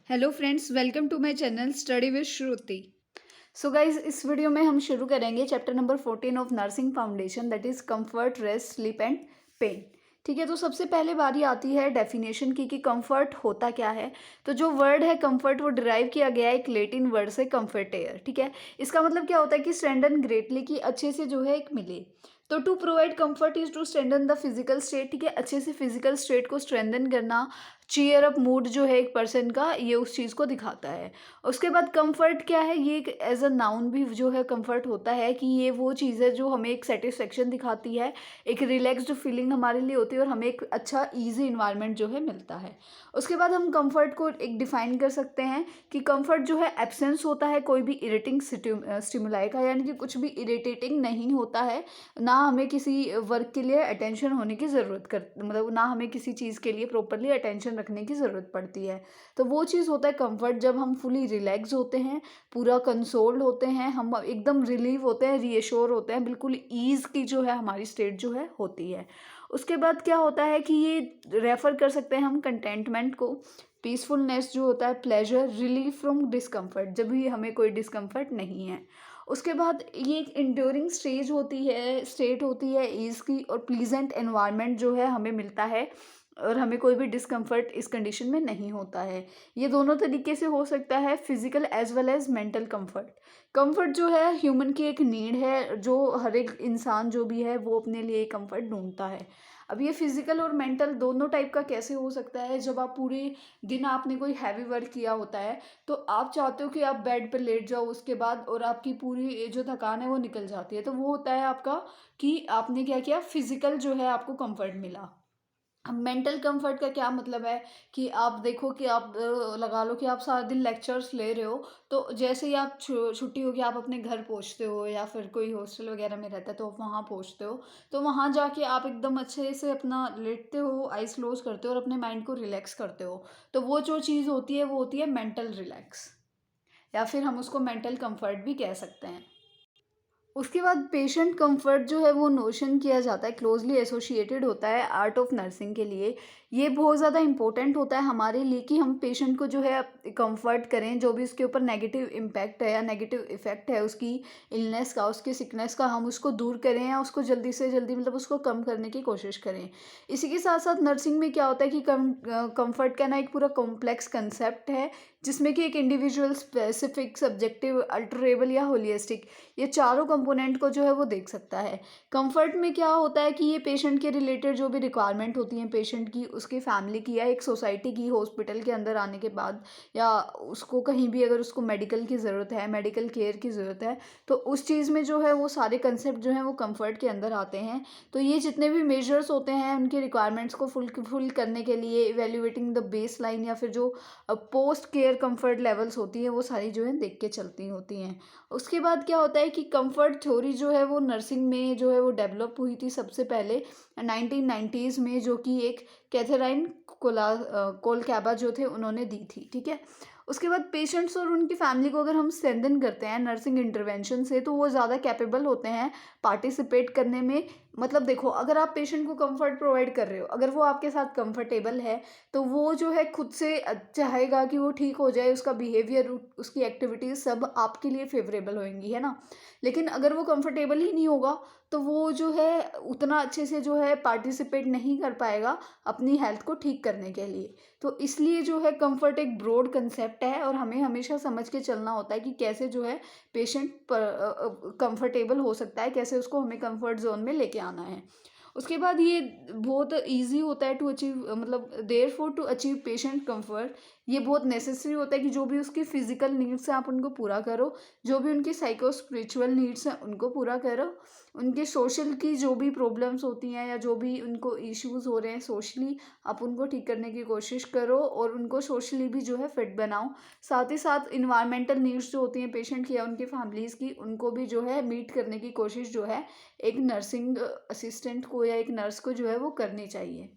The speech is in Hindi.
Hello friends, welcome to my channel study with Shruti. So guys, इस वीडियो में हम शुरू करेंगे chapter number 14 of nursing foundation, that is comfort, rest, sleep and pain. ठीक है, तो सबसे पहले बारी आती है डेफिनेशन की कि कंफर्ट होता क्या है। तो जो वर्ड है कंफर्ट वो डिराइव किया गया है एक लेटिन वर्ड से कंफर्टेयर। ठीक है, इसका मतलब क्या होता है कि स्ट्रेंथन ग्रेटली, की अच्छे से जो है एक मिले। तो to provide comfort is to strengthen the physical state. ठीक है, अच्छे से फिजिकल स्टेट को स्ट्रेंथन करना, चीयर अप मूड जो है एक पर्सन का, ये उस चीज़ को दिखाता है। उसके बाद कंफर्ट क्या है, ये एक एज अ नाउन भी जो है कंफर्ट होता है कि ये वो चीज़ है जो हमें एक सेटिस्फेक्शन दिखाती है, एक रिलैक्स्ड फीलिंग हमारे लिए होती है और हमें एक अच्छा ईजी इन्वायरमेंट जो है मिलता है। उसके बाद हम कंफर्ट को एक डिफाइन कर सकते हैं कि कंफर्ट जो है एब्सेंस होता है कोई भी इरिटिंग स्टिमुलाई का, यानी कि कुछ भी इरिटेटिंग नहीं होता है। ना हमें किसी वर्क के लिए अटेंशन होने की ज़रूरत कर, मतलब ना हमें किसी चीज़ के लिए प्रॉपरली अटेंशन रखने की ज़रूरत पड़ती है। तो वो चीज़ होता है कंफर्ट, जब हम फुली रिलैक्स होते हैं, पूरा कंसोल्ड होते हैं, हम एकदम रिलीव होते हैं, रीएश्योर होते हैं, बिल्कुल ईज़ की जो है हमारी स्टेट जो है होती है। उसके बाद क्या होता है कि ये रेफ़र कर सकते हैं हम कंटेंटमेंट को, पीसफुलनेस जो होता है, प्लेजर, रिलीफ फ्रॉम डिस्कम्फर्ट, जब भी हमें कोई डिस्कम्फर्ट नहीं है। उसके बाद ये एक इंड्योरिंग स्टेट होती है ईज़ की, और प्लीजेंट एनवायरनमेंट जो है हमें मिलता है और हमें कोई भी डिस्कम्फर्ट इस कंडीशन में नहीं होता है। ये दोनों तरीके से हो सकता है, physical as well as mental comfort. Comfort जो है ह्यूमन की एक नीड है, जो हर एक इंसान जो भी है वो अपने लिए कंफर्ट ढूंढता है। अब ये फिजिकल और मेंटल दोनों टाइप का कैसे हो सकता है, जब आप पूरे दिन आपने कोई हैवी वर्क किया होता है, तो आप चाहते हो कि आप बेड पर लेट जाओ उसके बाद, और आपकी पूरी जो थकान है वो निकल जाती है, तो वो होता है आपका कि आपने क्या किया, फिजिकल जो है आपको कंफर्ट मिला। अब मेंटल कंफर्ट का क्या मतलब है कि आप देखो कि आप लगा लो कि आप सारा दिन लेक्चर्स ले रहे हो, तो जैसे ही आप छुट्टी होगी आप अपने घर पहुंचते हो, या फिर कोई हॉस्टल वगैरह में रहता है तो आप वहाँ पहुंचते हो, तो वहाँ जाके आप एकदम अच्छे से अपना लेटते हो, आइस क्लोज करते हो और अपने माइंड को रिलैक्स करते हो। तो वो जो चीज़ होती है वो होती है मेंटल रिलैक्स, या फिर हम उसको मेंटल कंफर्ट भी कह सकते हैं। उसके बाद पेशेंट कंफर्ट जो है वो नोशन किया जाता है, क्लोजली एसोसिएटेड होता है आर्ट ऑफ नर्सिंग के लिए। ये बहुत ज़्यादा इंपॉर्टेंट होता है हमारे लिए कि हम पेशेंट को जो है कंफर्ट करें, जो भी उसके ऊपर नेगेटिव इम्पैक्ट है या नेगेटिव इफेक्ट है उसकी इलनेस का, उसकी सिकनेस का, हम उसको दूर करें या उसको जल्दी से जल्दी मतलब उसको कम करने की कोशिश करें। इसी के साथ साथ नर्सिंग में क्या होता है कि कंफर्ट का ना एक पूरा कॉम्प्लेक्स कंसेप्ट है, जिसमें कि एक इंडिविजुअल, स्पेसिफिक, सब्जेक्टिव, अल्टरेबल या होलिस्टिक, ये चारों कंपोनेंट को जो है वो देख सकता है। कंफर्ट में क्या होता है कि ये पेशेंट के रिलेटेड जो भी रिक्वायरमेंट होती हैं पेशेंट की, उसकी फैमिली की या एक सोसाइटी की, हॉस्पिटल के अंदर आने के बाद, या उसको कहीं भी अगर उसको मेडिकल की ज़रूरत है, मेडिकल केयर की ज़रूरत है, तो उस चीज़ में जो है वो सारे कंसेप्ट जो हैं वो कंफर्ट के अंदर आते हैं। तो ये जितने भी मेजर्स होते हैं उनकी रिक्वायरमेंट्स को फुल करने के लिए, इवेल्युएटिंग द बेस लाइन, या फिर जो पोस्ट केयर कंफर्ट लेवल्स होती हैं वो सारी जो है देख के चलती होती हैं। उसके बाद क्या होता है कि कंफर्ट थ्योरी जो है वो नर्सिंग में जो है वो डेवलप हुई थी सबसे पहले 1990s में, जो कि एक कैथराइन कोलकैबा जो थे उन्होंने दी थी। ठीक है, उसके बाद पेशेंट्स और उनकी फैमिली को अगर हम स्ट्रेंथन करते हैं नर्सिंग इंटरवेंशन से, तो वो ज़्यादा कैपेबल होते हैं पार्टिसिपेट करने में। मतलब देखो, अगर आप पेशेंट को कंफर्ट प्रोवाइड कर रहे हो, अगर वो आपके साथ कंफर्टेबल है, तो वो जो है खुद से चाहेगा कि वो ठीक हो जाए, उसका बिहेवियर, उसकी एक्टिविटीज़ सब आपके लिए फेवरेबल होंगी, है ना। लेकिन अगर वो कंफर्टेबल ही नहीं होगा, तो वो जो है उतना अच्छे से जो है पार्टिसिपेट नहीं कर पाएगा अपनी हेल्थ को ठीक करने के लिए। तो इसलिए जो है कंफर्ट एक ब्रॉड कंसेप्ट है, और हमें हमेशा समझ के चलना होता है कि कैसे जो है पेशेंट कंफर्टेबल हो सकता है, कैसे उसको हमें कंफर्ट जोन में लेके आना है। उसके बाद ये बहुत ईजी होता है टू अचीव, मतलब therefore to achieve patient comfort, ये बहुत नेसेसरी होता है कि जो भी उसकी फिजिकल नीड्स हैं आप उनको पूरा करो, जो भी उनकी साइको स्पिरिचुअल नीड्स हैं उनको पूरा करो, उनके सोशल की जो भी प्रॉब्लम्स होती हैं या जो भी उनको इश्यूज हो रहे हैं सोशली, आप उनको ठीक करने की कोशिश करो और उनको सोशली भी जो है फिट बनाओ। साथ ही साथ इन्वायरमेंटल नीड्स जो होती हैं पेशेंट की या उनकी फैमिलीज़ की, उनको भी जो है मीट करने की कोशिश जो है एक नर्सिंग असिस्टेंट को या एक नर्स को जो है वो करनी चाहिए।